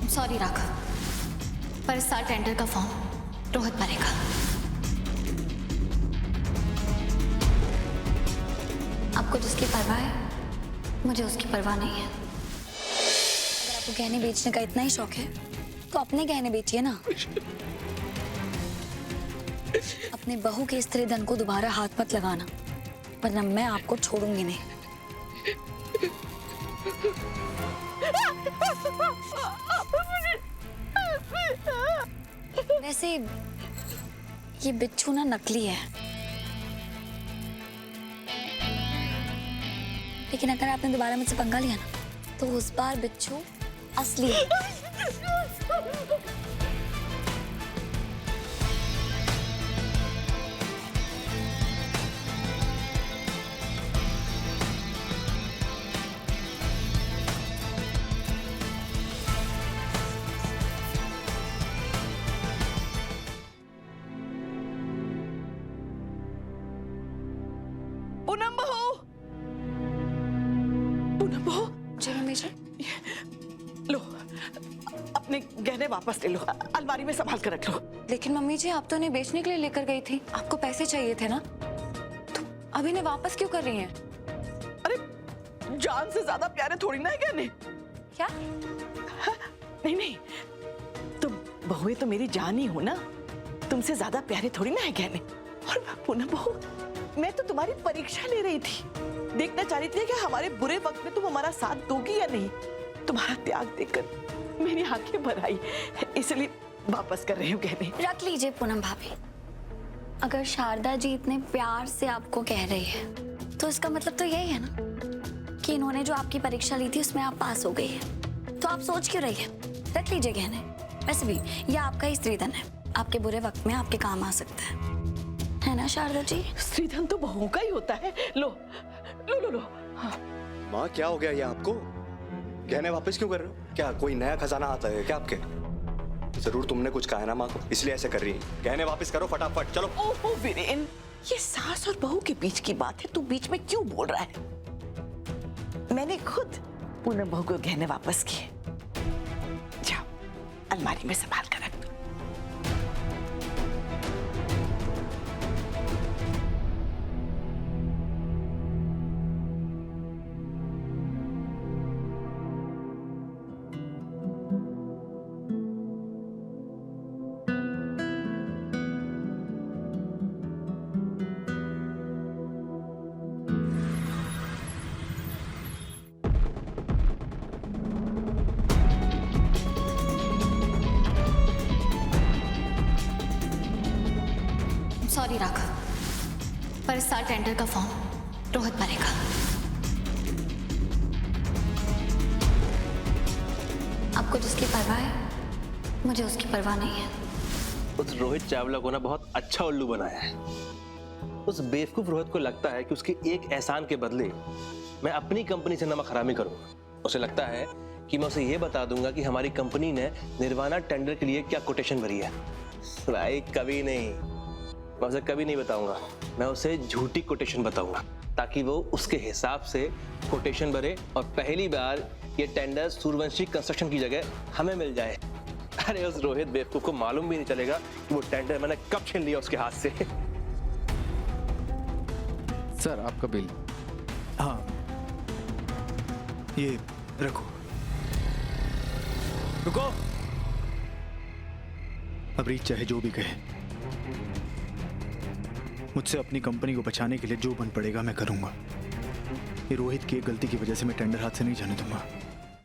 Sorry Raghav, पर इस साल टेंडर का फॉर्म रोहित भरेगा। आपको जिसकी परवाह है, मुझे उसकी परवाह नहीं है। अगर आपको गहने बेचने का इतना ही शौक है तो अपने गहने बेचिए ना। अपने बहू के स्त्री धन को दोबारा हाथ मत लगाना, वरना मैं आपको छोड़ूंगी नहीं। वैसे ये बिच्छू ना नकली है, लेकिन अगर आपने दोबारा मुझसे पंगा लिया ना तो उस बार बिच्छू असली है। पूनम बहू, पूनम बहू, जी मम्मी जी। लो अपने गहने वापस ले लो, अलमारी में संभाल कर रख लो। लेकिन मम्मी जी, आप तो इन्हें बेचने के लिए लेकर गई थी, आपको पैसे चाहिए थे ना, तो अब इन्हें वापस क्यों कर रही हैं? अरे जान से ज्यादा प्यारे थोड़ी ना है गहने। क्या? नहीं नहीं, तुम बहुएं तो मेरी जान ही हो ना, तुमसे ज्यादा प्यारे थोड़ी ना है गहने। और पूनम बहू, मैं तो तुम्हारी परीक्षा ले रही थी, देखना चाह रही थी कि हमारे बुरे वक्त में तुम हमारा साथ दोगी या नहीं। तुम्हारा त्याग देखकर मेरी आंखें भर आई, इसलिए वापस कर रही हूँ गहने। रख लीजिए पूनम भाभी, अगर शारदा जी इतने प्यार से आपको कह रही है तो इसका मतलब तो यही है ना कि इन्होंने जो आपकी परीक्षा ली थी उसमें आप पास हो गई है, तो आप सोच क्यों रही है? रख लीजिए गहने। वैसे भी यह आपका ही स्त्रीधन है, आपके बुरे वक्त में आपके काम आ सकता है ना शारदा जी? स्त्रीधन तो बहू का ही होता है। लो लो लो लो। हाँ। माँ क्या हो गया ये आपको? गहने वापस क्यों कर रहे हो? क्या कोई नया खजाना आता है क्या आपके? जरूर तुमने कुछ कहा है ना माँ को, इसलिए ऐसे कर रही है। गहने वापस करो फटाफट, चलो। ओहो वीरेन, ये सास और बहू के बीच की बात है, तू बीच में क्यों बोल रहा है? मैंने खुद पूनम बहू को गहने वापस किए। जाओ अलमारी में संभाल कर रख दो। सॉरी राघव, पर इस साल टेंडर का फॉर्म रोहित भरेगा। आपको जिसकी परवाह है, मुझे उसकी परवाह नहीं है। उस रोहित चावला को ना बहुत अच्छा उल्लू बनाया है। उस बेवकूफ रोहित को लगता है कि उसके एक एहसान के बदले मैं अपनी कंपनी से नमक हरामी करूंगा। उसे लगता है कि मैं उसे ये बता दूंगा कि हमारी कंपनी ने निर्वाणा टेंडर के लिए क्या कोटेशन भरी है। भाई कभी नहीं, मैं उसे कभी नहीं बताऊंगा। मैं उसे झूठी कोटेशन बताऊंगा ताकि वो उसके हिसाब से कोटेशन भरे और पहली बार ये टेंडर सूर्यवंशी कंस्ट्रक्शन की जगह हमें मिल जाए। अरे उस रोहित बेवकूफ को मालूम भी नहीं चलेगा कि वो टेंडर मैंने कब छीन लिया उसके हाथ से। सर आपका बिल। हाँ ये रखो। रुको, अब रीत चाहे जो भी कहे, मुझसे अपनी कंपनी को बचाने के लिए जो बन पड़ेगा मैं करूंगा। ये रोहित की एक गलती की वजह से मैं टेंडर हाथ से नहीं जाने दूंगा।